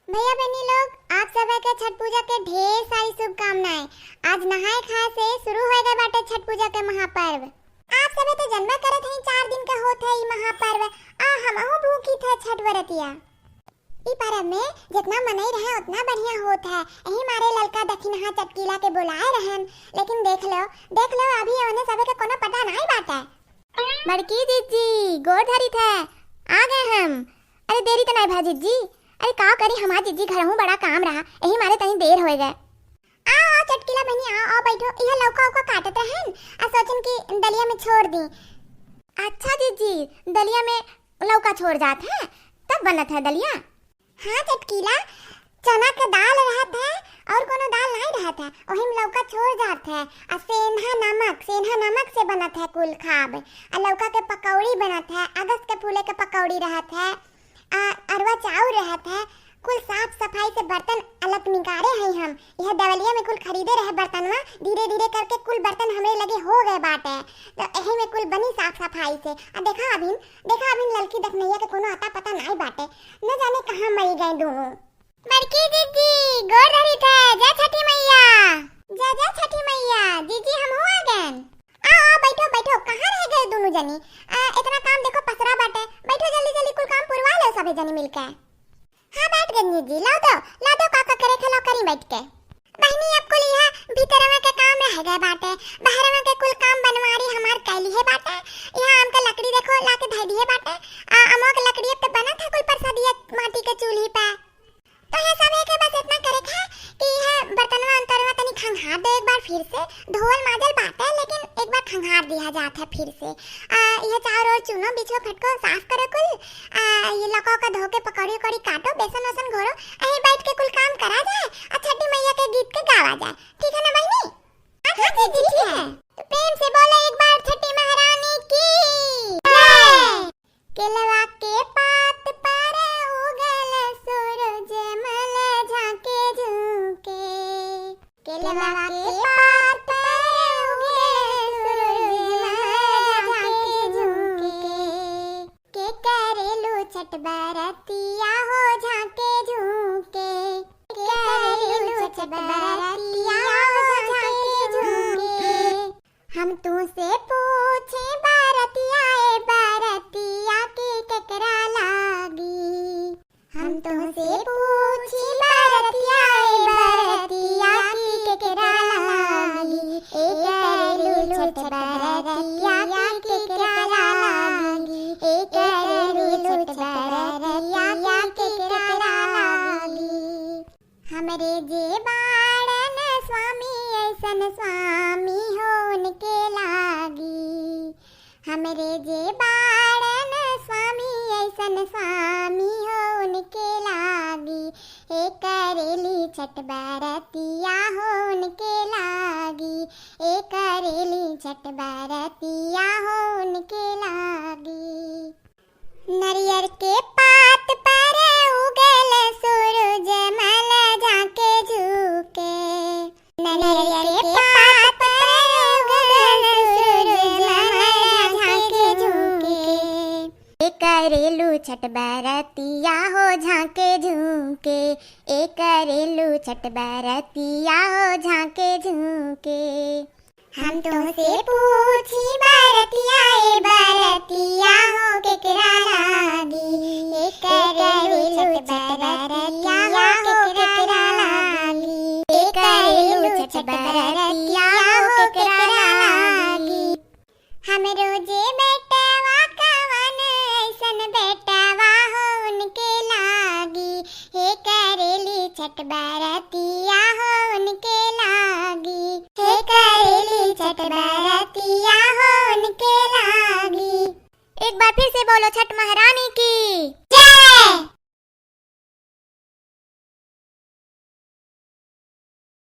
भैया बहनी लोग, आप सब के छठ पूजा के ढेर सारी शुभकामनाएं। आज नहाए खाए से शुरू होएगा बाटे छठ पूजा के महापर्व। आप सब तो जन्मा करत हैं 4 दिन का होत है ई महापर्व। हमहु भूखी थे छठ व्रतिया। ई पर्व में जितना मनई रहे उतना बढ़िया होत है। यही मारे ललका दक्षिणहा चटकीला के बुलाए रहन, लेकिन देख लो अभी ओने सबे के कोनो पता नहीं बाटे। बड़की जीजी गोड़ धरी थे, आ गए हम। अरे देरी तो नहीं भाजी जी। अरे का करी हमार जीजी घर हूं, बड़ा काम रहा, यही मारे तनी देर हो गए। आओ चटकीला बहनी आओ बैठो। यह लौका उका काटत रहन आ सोचन कि दलिया में छोड़ दी। अच्छा जीजी, दलिया में लौका छोड़ जात है तब बनत है दलिया। हां चटकीला, चना का दाल रहत है और कोनो दाल नहीं रहत है, ओही में लौका छोड़ जात है। आ सेंधा नमक से बनत है कुल खाब। आ लौका के पकौड़ी बनत है, अगस्त के फूले के पकौड़ी रहत है, अरवा चाउर रहत है। कुल साफ सफाई से बर्तन अलग निकाले हैं हम। यह दवलिया में कुल खरीदे रहे बर्तनवा, धीरे धीरे करके कुल बर्तन हमरे लगे हो गए बाटे। तो यही में कुल बनी साफ सफाई से। देखा अभी लड़की दखनैया के कोनो आता पता नहीं बाटे, न जाने कहां मरी गए दोनों। बड़की जीजी गोड़ धरी थे, जय छठी मैया। जय छठी मैया। जीजी हम हो आ गए। आओ बैठो। कहां रह गए दोनों जनी? इतना काम देखो पसरा बाटे, बैठो जल्दी कुल काम पुरवा लो सबे जनी मिलकर। हां बैठ गई जी, ला दो काका करे खलो करी बैठ के। बहनी अब कुल यहां भीतरवा के काम रह गए बाटे, बाहरवा के कुल काम बनवारी हमार कैली है बाटे। यहां आम के लकड़ी देखो लाके धई दिए बाटे। अमो के लकड़ी पे बना था कुल प्रसादिया माटी के चूल्ही पे। तो ये सब के बस इतना करे है कि यह बर्तनवा अंतरवा तनी खंगार दे एक बार फिर से। धोल माजल बाटे लेकिन एक बार खंगार दिया जाता है फिर से। यह चारों ओर चूनो बिछो फटको साफ करो कुल। ये लौका का धो के पकौड़ी काटो, बेसन वसन घोरो, यही बैठ के कुल काम करा जाए और छठी मैया के गीत के गावा जाए। ठीक है ना बहनी? हां जी ठीक है। तो प्रेम से बोलो एक बार छठी महारानी की जय। केलवा के पात पर उगल सूरज मल झांके झुके। केलवा के पात पर उगल सूरज मल झांके झुके। के करेलू छठ बरतिया हो झांके झुके। करेलू छठ बरतिया हो झांके झुके। हम तुझसे पूछे बरतिया ए बरतिया की केकरा लागी। हम तुझसे पूछे बरतिया ए बरतिया की केकरा लागी। ए करेलू छठ बरतिया की केकरा लागी। ए करेलू छठ बरतिया की केकरा लागी। हमरे जे बाड़न स्वामी ऐसन स्वामी होन के लागी। हमरे जे बाड़न स्वामी ऐसन स्वामी होन के लागी। ए करेली छठ बरतिया होन के लागी। ए करेली छठ बरतिया होन के लागी। नरियर के पात पर उगल सूरज मल झांके झुके। नरियर के पात पर उगल सूरज मल झांके झुके। ए करेलू छठ बरतिया हो झांके झुके। ए करेलू छठ बरतिया हो झांके झुके। हम तुमसे पूछी बरतिया ए बरतिया हो केकरा लागी। ए करेलू छठ बरतिया हो केकरा लागी। ए करेलू छठ बरतिया हो केकरा लागी। हम रोजे बेटवा कवन ऐसन बेटवा होन के लागी। हे करेली छठ बरतिया होन के लागी। हे करेली छठ बरतिया होन के लागी। एक बार फिर से बोलो छठ महारानी की।